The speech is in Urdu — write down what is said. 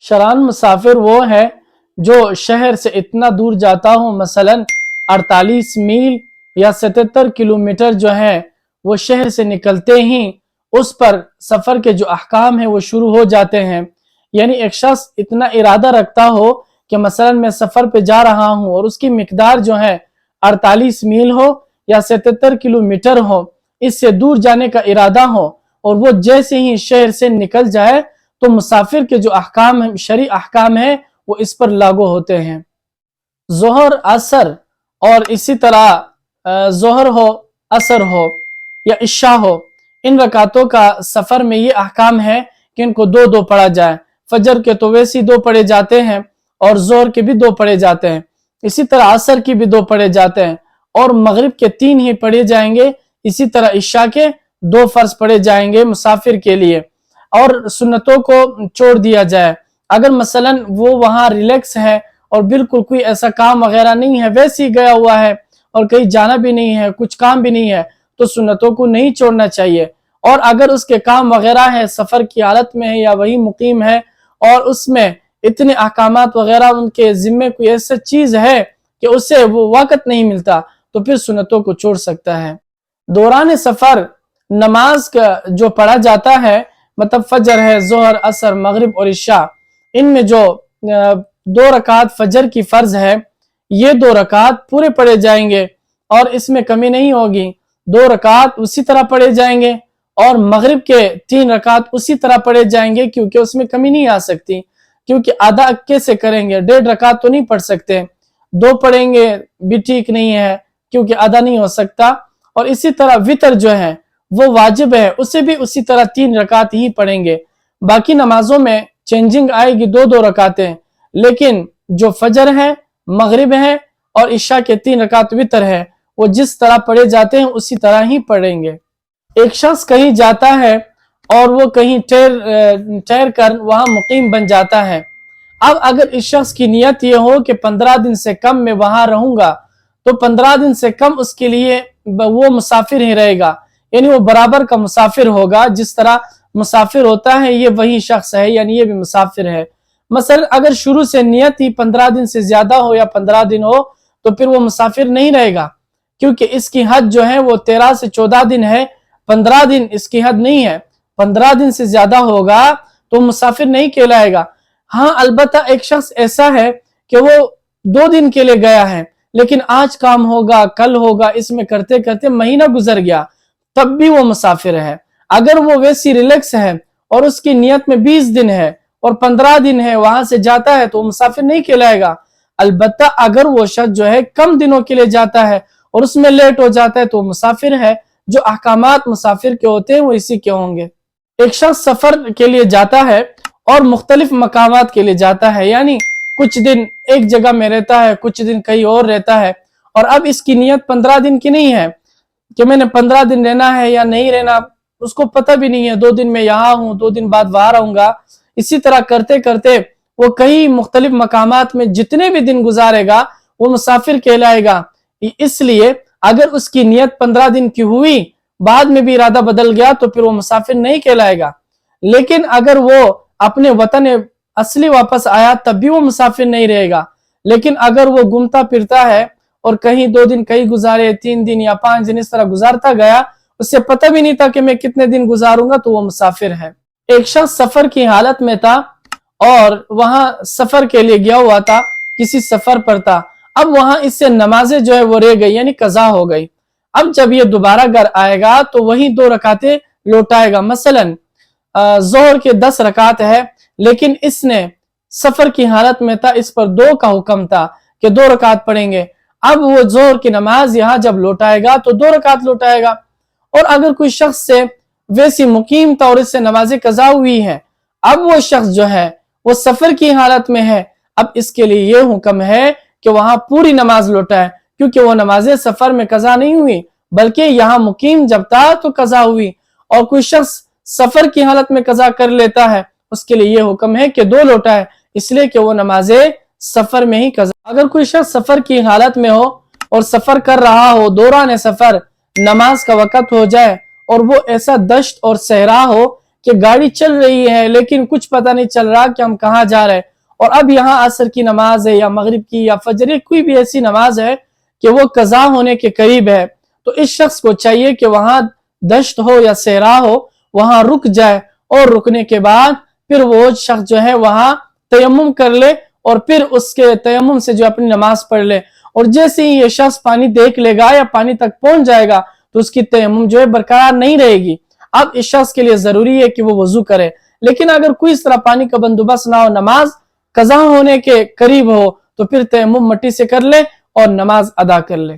شران مسافر وہ ہے جو شہر سے اتنا دور جاتا ہو، مثلا 48 میل یا 77 کلومیٹر جو ہے وہ شہر سے نکلتے ہی اس پر سفر کے جو احکام ہیں وہ شروع ہو جاتے ہیں۔ یعنی ایک شخص اتنا ارادہ رکھتا ہو کہ مثلا میں سفر پہ جا رہا ہوں اور اس کی مقدار جو ہے 48 میل ہو یا 77 کلومیٹر ہو، اس سے دور جانے کا ارادہ ہو، اور وہ جیسے ہی شہر سے نکل جائے تو مسافر کے جو احکام ہیں، شرعی احکام ہیں، وہ اس پر لاگو ہوتے ہیں۔ ظہر، عصر اور اسی طرح ظہر ہو، عصر ہو یا عشاء ہو، ان رکعتوں کا سفر میں یہ احکام ہے کہ ان کو دو دو پڑھا جائے۔ فجر کے تو ویسے 2 پڑھے جاتے ہیں اور ظہر کے بھی 2 پڑھے جاتے ہیں، اسی طرح عصر کی بھی 2 پڑھے جاتے ہیں، اور مغرب کے 3 ہی پڑھے جائیں گے۔ اسی طرح عشاء کے 2 فرض پڑھے جائیں گے مسافر کے لیے، اور سنتوں کو چھوڑ دیا جائے۔ اگر مثلا وہ وہاں ریلیکس ہے اور بالکل کوئی ایسا کام وغیرہ نہیں ہے، ویسے ہی گیا ہوا ہے اور کہیں جانا بھی نہیں ہے، کچھ کام بھی نہیں ہے، تو سنتوں کو نہیں چھوڑنا چاہیے۔ اور اگر اس کے کام وغیرہ ہے، سفر کی حالت میں ہے یا وہی مقیم ہے اور اس میں اتنے احکامات وغیرہ ان کے ذمے کوئی ایسا چیز ہے کہ اسے وہ وقت نہیں ملتا، تو پھر سنتوں کو چھوڑ سکتا ہے۔ دوران سفر نماز کا جو پڑھا جاتا ہے، مطلب فجر ہے، ظہر، عصر، مغرب اور عشاء، ان میں جو 2 رکعت فجر کی فرض ہے، یہ 2 رکعت پورے پڑھے جائیں گے اور اس میں کمی نہیں ہوگی۔ 2 رکعت اسی طرح پڑھے جائیں گے، اور مغرب کے 3 رکعت اسی طرح پڑھے جائیں گے، کیونکہ اس میں کمی نہیں آ سکتی، کیونکہ آدھا کیسے کریں گے؟ 1.5 رکعت تو نہیں پڑھ سکتے، 2 پڑھیں گے بھی ٹھیک نہیں ہے کیونکہ آدھا نہیں ہو سکتا۔ اور اسی طرح وتر جو ہے وہ واجب ہے، اسے بھی اسی طرح 3 رکعت ہی پڑھیں گے۔ باقی نمازوں میں چینجنگ آئے گی، 2 رکعتیں، لیکن جو فجر ہے، مغرب ہے اور عشاء کے 3 رکعت وتر ہے، وہ جس طرح پڑھے جاتے ہیں اسی طرح ہی پڑھیں گے۔ ایک شخص کہیں جاتا ہے اور وہ کہیں ٹھہر کر وہاں مقیم بن جاتا ہے۔ اب اگر اس شخص کی نیت یہ ہو کہ 15 دن سے کم میں وہاں رہوں گا، تو 15 دن سے کم اس کے لیے وہ مسافر ہی رہے گا، یعنی وہ برابر کا مسافر ہوگا۔ جس طرح مسافر ہوتا ہے یہ وہی شخص ہے، یعنی یہ بھی مسافر ہے۔ مثلا اگر شروع سے نیت ہی 15 دن سے زیادہ ہو یا 15 دن ہو، تو پھر وہ مسافر نہیں رہے گا، کیونکہ اس کی حد جو ہے وہ 13 سے 14 دن ہے، 15 دن اس کی حد نہیں ہے۔ 15 دن سے زیادہ ہوگا تو مسافر نہیں کہلائے گا۔ ہاں البتہ ایک شخص ایسا ہے کہ وہ 2 دن کے لیے گیا ہے، لیکن آج کام ہوگا، کل ہوگا، اس میں کرتے کرتے مہینہ گزر گیا، تب بھی وہ مسافر ہے۔ اگر وہ ویسی ریلیکس ہے اور اس کی نیت میں 20 دن ہے اور 15 دن ہے، وہاں سے جاتا ہے، تو وہ مسافر نہیں کہلائے گا۔ البتہ اگر وہ شخص جو ہے کم دنوں کے لیے جاتا ہے اور اس میں لیٹ ہو جاتا ہے تو وہ مسافر ہے۔ جو احکامات مسافر کے ہوتے ہیں وہ اسی کے ہوں گے۔ ایک شخص سفر کے لیے جاتا ہے اور مختلف مقامات کے لیے جاتا ہے، یعنی کچھ دن ایک جگہ میں رہتا ہے، کچھ دن کہیں اور رہتا ہے، اور اب اس کی نیت 15 دن کی نہیں ہے کہ میں نے 15 دن رہنا ہے یا نہیں رہنا، اس کو پتہ بھی نہیں ہے، 2 دن میں یہاں ہوں، 2 دن بعد وہاں رہوں گا۔ اسی طرح کرتے کرتے وہ کئی مختلف مقامات میں جتنے بھی دن گزارے گا وہ مسافر کہلائے گا۔ اس لیے اگر اس کی نیت 15 دن کی ہوئی، بعد میں بھی ارادہ بدل گیا، تو پھر وہ مسافر نہیں کہلائے گا۔ لیکن اگر وہ اپنے وطن اصلی واپس آیا تب بھی وہ مسافر نہیں رہے گا۔ لیکن اگر وہ گھومتا پھرتا ہے اور کہیں 2 دن کہیں گزارے، 3 دن یا 5 دن اس طرح گزارتا گیا، اس سے پتہ بھی نہیں تھا کہ میں کتنے دن گزاروں گا، تو وہ مسافر ہے۔ ایک شخص سفر کی حالت میں تھا اور وہاں سفر کے لیے گیا ہوا تھا، کسی سفر پر تھا، اب وہاں اس سے نمازیں جو ہے وہ رہ گئی، یعنی قضا ہو گئی۔ اب جب یہ دوبارہ گھر آئے گا تو وہی 2 رکعتیں لوٹائے گا۔ مثلا ظہر کے 10 رکعت ہے، لیکن اس نے سفر کی حالت میں تھا، اس پر 2 کا حکم تھا کہ 2 رکعت پڑھیں گے۔ اب وہ ظہر کی نماز یہاں جب لوٹائے گا تو 2 رکعت لوٹائے گا۔ اور اگر کوئی شخص سے ویسی مقیم تھا اور اس سے نماز قضا ہوئی ہے، اب وہ شخص جو ہے وہ سفر کی حالت میں ہے، اب اس کے لیے یہ حکم ہے کہ وہاں پوری نماز لوٹائے، کیونکہ وہ نمازیں سفر میں قضا نہیں ہوئی بلکہ یہاں مقیم جب تھا تو قضا ہوئی۔ اور کوئی شخص سفر کی حالت میں قضا کر لیتا ہے، اس کے لیے یہ حکم ہے کہ 2 لوٹائے، اس لیے کہ وہ نمازیں سفر میں ہی قضا۔ اگر کوئی شخص سفر کی حالت میں ہو اور سفر کر رہا ہو، دوران سفر نماز کا وقت ہو جائے اور وہ ایسا دشت اور صحرا ہو کہ گاڑی چل رہی ہے لیکن کچھ پتہ نہیں چل رہا کہ ہم کہاں جا رہے ہیں، اور اب یہاں عصر کی نماز ہے یا مغرب کی یا فجر کوئی بھی ایسی نماز ہے کہ وہ قضا ہونے کے قریب ہے، تو اس شخص کو چاہیے کہ وہاں دشت ہو یا صحرا ہو وہاں رک جائے، اور رکنے کے بعد پھر وہ شخص جو ہے وہاں تیمم کر لے اور پھر اس کے تیمم سے جو اپنی نماز پڑھ لے، اور جیسے ہی یہ شخص پانی دیکھ لے گا یا پانی تک پہنچ جائے گا تو اس کی تیمم جو ہے برقرار نہیں رہے گی۔ اب اس شخص کے لیے ضروری ہے کہ وہ وضو کرے، لیکن اگر کوئی اس طرح پانی کا بندوبست نہ ہو، نماز قضا ہونے کے قریب ہو، تو پھر تیمم مٹی سے کر لے اور نماز ادا کر لے۔